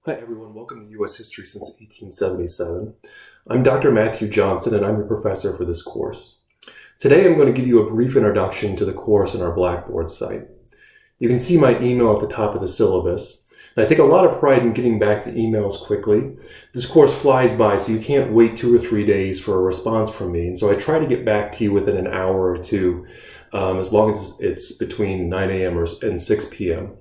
Hi everyone, welcome to U.S. History since 1877. I'm Dr. Matthew Johnson and I'm your professor for this course. Today I'm going to give you a brief introduction to the course on our Blackboard site. You can see my email at the top of the syllabus. And I take a lot of pride in getting back to emails quickly. This course flies by, so you can't wait 2 or 3 days for a response from me. And so I try to get back to you within an hour or two, as long as it's between 9 a.m. and 6 p.m.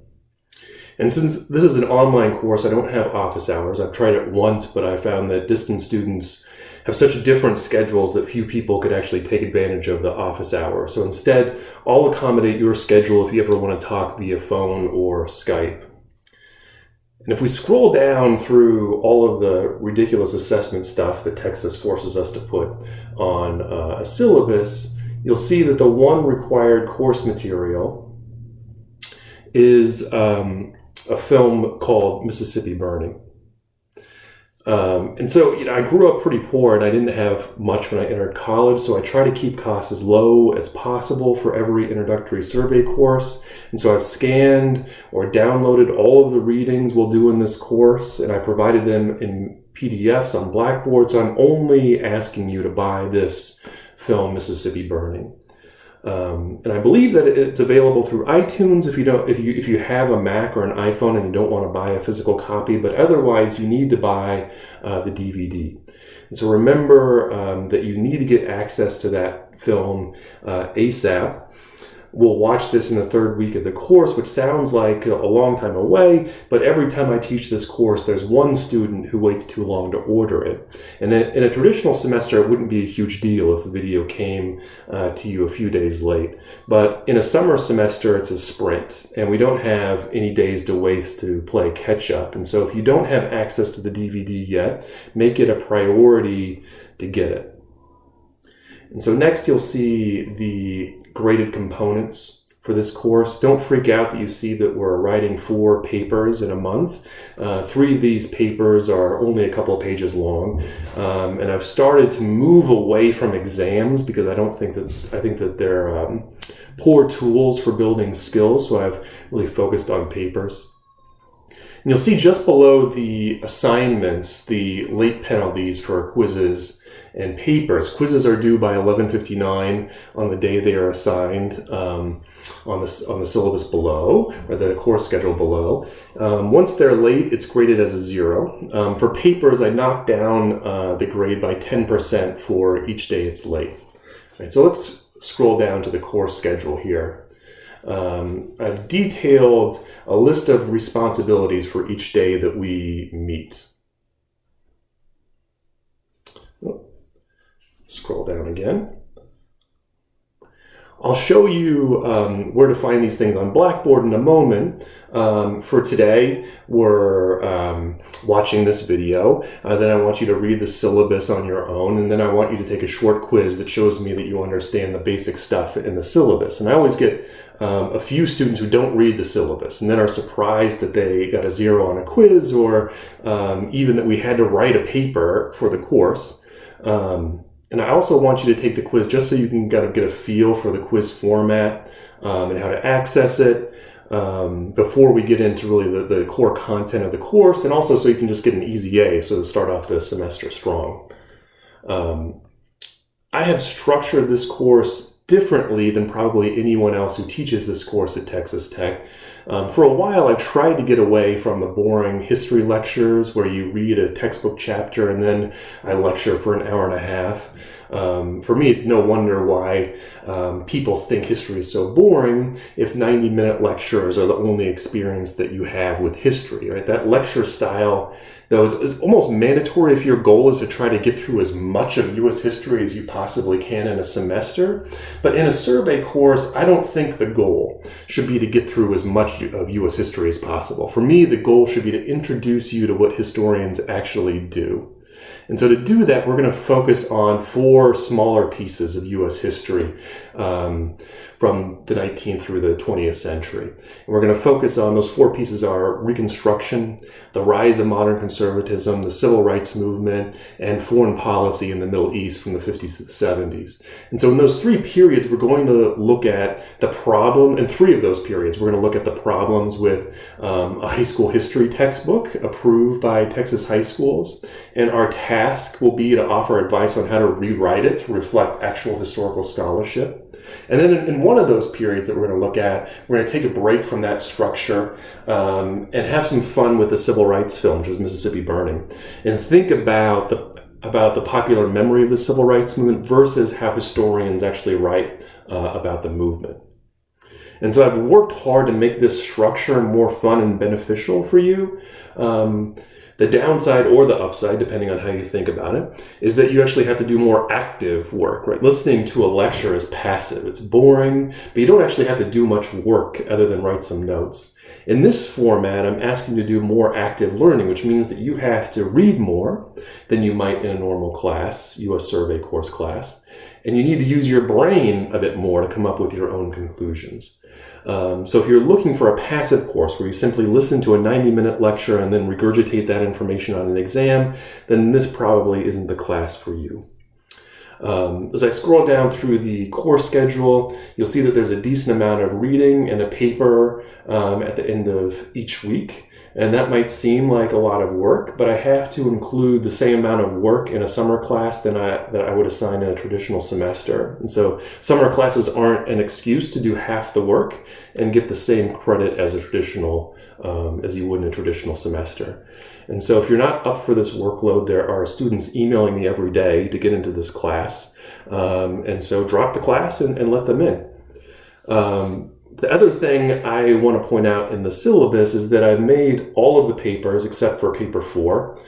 And since this is an online course, I don't have office hours. I've tried it once, but I found that distance students have such different schedules that few people could actually take advantage of the office hour. So instead, I'll accommodate your schedule if you ever want to talk via phone or Skype. And if we scroll down through all of the ridiculous assessment stuff that Texas forces us to put on a syllabus, you'll see that the one required course material is a film called Mississippi Burning. And so, I grew up pretty poor and I didn't have much when I entered college, so I try to keep costs as low as possible for every introductory survey course. And so I've scanned or downloaded all of the readings we'll do in this course, and I provided them in PDFs on Blackboard, so I'm only asking you to buy this film, Mississippi Burning. And I believe that it's available through iTunes if you have a Mac or an iPhone and you don't want to buy a physical copy, but otherwise you need to buy the DVD. And so remember that you need to get access to that film ASAP. We'll watch this in the third week of the course, which sounds like a long time away, but every time I teach this course, there's one student who waits too long to order it. And in a traditional semester, it wouldn't be a huge deal if the video came to you a few days late. But in a summer semester, it's a sprint, and we don't have any days to waste to play catch up. And so if you don't have access to the DVD yet, make it a priority to get it. And so next you'll see the graded components for this course. Don't freak out that you see that we're writing 4 papers in a month. 3 of these papers are only a couple of pages long. And I've started to move away from exams because I think that they're poor tools for building skills. So I've really focused on papers. And you'll see just below the assignments, the late penalties for quizzes and papers. Quizzes are due by 11:59 on the day they are assigned on the syllabus below, or the course schedule below. Once they're late, it's graded as a 0. For papers, I knock down the grade by 10% for each day it's late. All right, so let's scroll down to the course schedule here. I've detailed a list of responsibilities for each day that we meet. Scroll down again. I'll show you where to find these things on Blackboard in a moment. For today, we're watching this video. Then I want you to read the syllabus on your own, and then I want you to take a short quiz that shows me that you understand the basic stuff in the syllabus. And I always get a few students who don't read the syllabus and then are surprised that they got a 0 on a quiz, or even that we had to write a paper for the course. And I also want you to take the quiz just so you can kind of get a feel for the quiz format and how to access it before we get into really the core content of the course, and also so you can just get an easy A, so to start off the semester strong. I have structured this course differently than probably anyone else who teaches this course at Texas Tech. For a while, I tried to get away from the boring history lectures where you read a textbook chapter and then I lecture for an hour and a half. For me, it's no wonder why people think history is so boring if 90-minute lectures are the only experience that you have with history, right? That lecture style, though, is almost mandatory if your goal is to try to get through as much of U.S. history as you possibly can in a semester. But in a survey course, I don't think the goal should be to get through as much of U.S. history as possible. For me, the goal should be to introduce you to what historians actually do. And so to do that, we're going to focus on 4 smaller pieces of U.S. history from the 19th through the 20th century. And we're going to focus on those 4 pieces are Reconstruction, the rise of modern conservatism, the civil rights movement, and foreign policy in the Middle East from the 50s to the 70s. And so in those three periods, we're going to look at the problem, in three of those periods, we're going to look at the problems with a high school history textbook approved by Texas high schools. And our task will be to offer advice on how to rewrite it to reflect actual historical scholarship. And then in one of those periods that we're going to look at, we're going to take a break from that structure and have some fun with the civil rights film, which is Mississippi Burning, and think about the popular memory of the civil rights movement versus how historians actually write about the movement. And so I've worked hard to make this structure more fun and beneficial for you. The downside or the upside, depending on how you think about it, is that you actually have to do more active work, right? Listening to a lecture is passive. It's boring, but you don't actually have to do much work other than write some notes. In this format, I'm asking you to do more active learning, which means that you have to read more than you might in a normal class, U.S. Survey course class, and you need to use your brain a bit more to come up with your own conclusions. So if you're looking for a passive course where you simply listen to a 90-minute lecture and then regurgitate that information on an exam, then this probably isn't the class for you. As I scroll down through the course schedule, you'll see that there's a decent amount of reading and a paper at the end of each week. And that might seem like a lot of work, but I have to include the same amount of work in a summer class that I would assign in a traditional semester. And so summer classes aren't an excuse to do half the work and get the same credit as as you would in a traditional semester. And so if you're not up for this workload, there are students emailing me every day to get into this class. And so drop the class and let them in. The other thing I want to point out in the syllabus is that I've made all of the papers except for paper 4,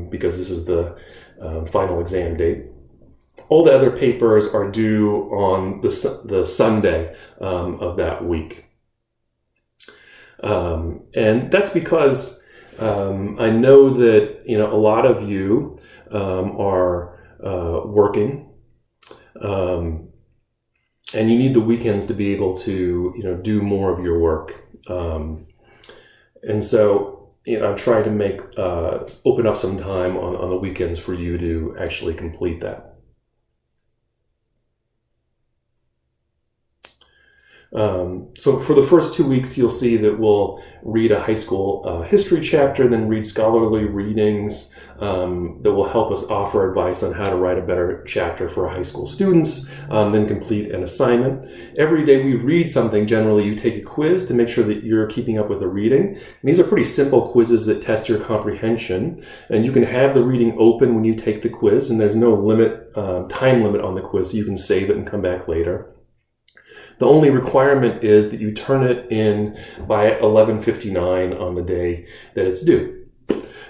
because this is the final exam date. All the other papers are due on the Sunday of that week. And that's because I know that a lot of you are working. And you need the weekends to be able to, do more of your work. And so, I'm trying to open up some time on the weekends for you to actually complete that. So for the first 2 weeks, you'll see that we'll read a high school history chapter, then read scholarly readings that will help us offer advice on how to write a better chapter for our high school students, then complete an assignment. Every day we read something, generally you take a quiz to make sure that you're keeping up with the reading. And these are pretty simple quizzes that test your comprehension, and you can have the reading open when you take the quiz, and there's no time limit on the quiz, so you can save it and come back later. The only requirement is that you turn it in by 11:59 on the day that it's due.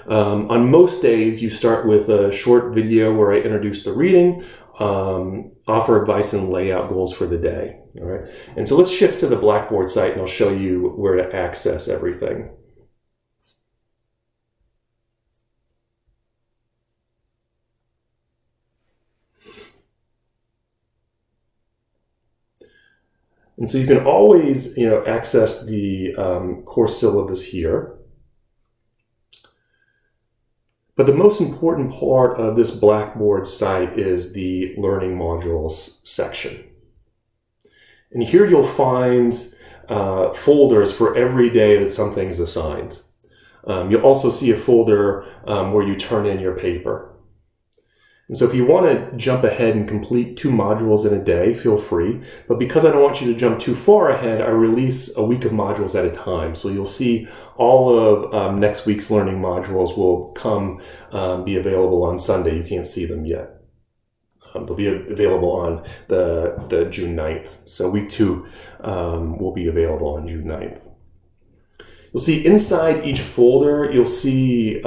On most days, you start with a short video where I introduce the reading, offer advice, and lay out goals for the day. All right. And so let's shift to the Blackboard site, and I'll show you where to access everything. And so you can always, access the course syllabus here. But the most important part of this Blackboard site is the Learning Modules section. And here you'll find folders for every day that something is assigned. You'll also see a folder where you turn in your paper. And so if you want to jump ahead and complete 2 modules in a day, feel free. But because I don't want you to jump too far ahead, I release a week of modules at a time. So you'll see all of next week's learning modules will be available on Sunday. You can't see them yet. They'll be available on the June 9th. So week 2 will be available on June 9th. You'll see inside each folder, you'll see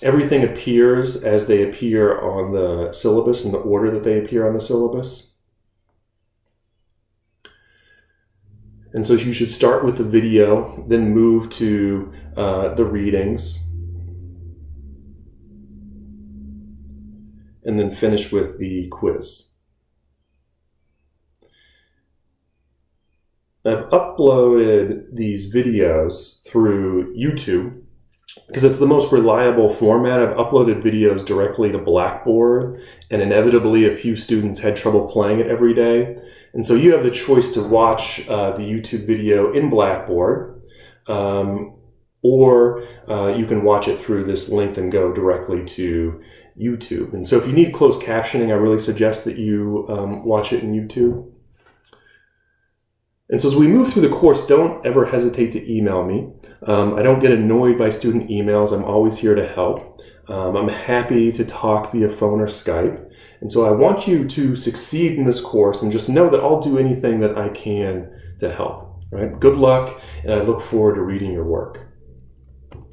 everything appears as they appear on the syllabus in the order that they appear on the syllabus. And so you should start with the video, then move to the readings, and then finish with the quiz. I've uploaded these videos through YouTube because it's the most reliable format. I've uploaded videos directly to Blackboard, and inevitably a few students had trouble playing it every day. And so you have the choice to watch the YouTube video in Blackboard, or you can watch it through this link and go directly to YouTube. And so if you need closed captioning, I really suggest that you watch it in YouTube. And so as we move through the course, don't ever hesitate to email me. I don't get annoyed by student emails. I'm always here to help. I'm happy to talk via phone or Skype. And so I want you to succeed in this course, and just know that I'll do anything that I can to help. Right? Good luck, and I look forward to reading your work.